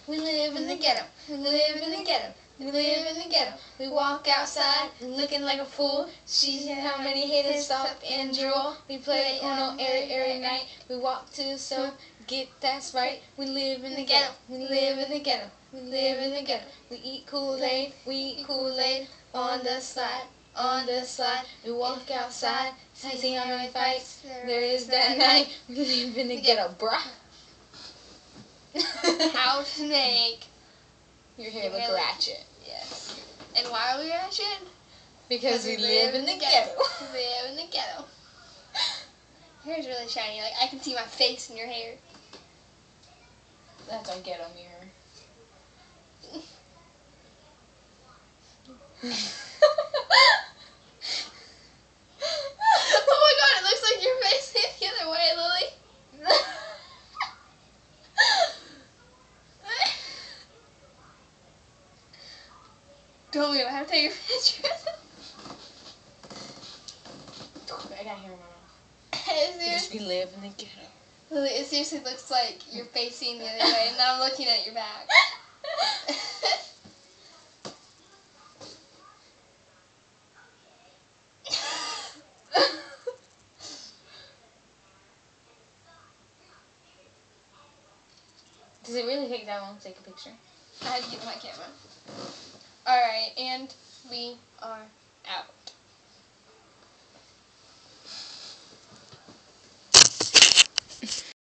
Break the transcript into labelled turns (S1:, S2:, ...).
S1: We live in the ghetto. We live in the ghetto. We live in the ghetto. We walk outside looking like a fool. See how many haters stop and drool. We play Uno every night. We walk to the store, get that's right. We live in the ghetto. We live in the ghetto. We live in the ghetto. We eat Kool-Aid. We eat Kool-Aid on the slide. On the slide. We walk outside. See how many fights there is that night. We live in the ghetto, bruh.
S2: How to make
S1: your hair look ratchet.
S2: Yes. And why are we ratchet?
S1: Because we live in the ghetto.
S2: We live in the ghetto. Your hair's really shiny. Like, I can see my face in your hair.
S1: That's our ghetto mirror.
S2: Oh my god, it looks like your face is the other way, Lily. Don't we have to take your picture?
S1: I got hair in my mouth.
S2: Because
S1: we live in the ghetto.
S2: Lily, it seriously looks like you're facing the other way, and I'm looking at your back.
S1: Does it really take that long to take a picture?
S2: I had to get my camera. Alright, and we are out.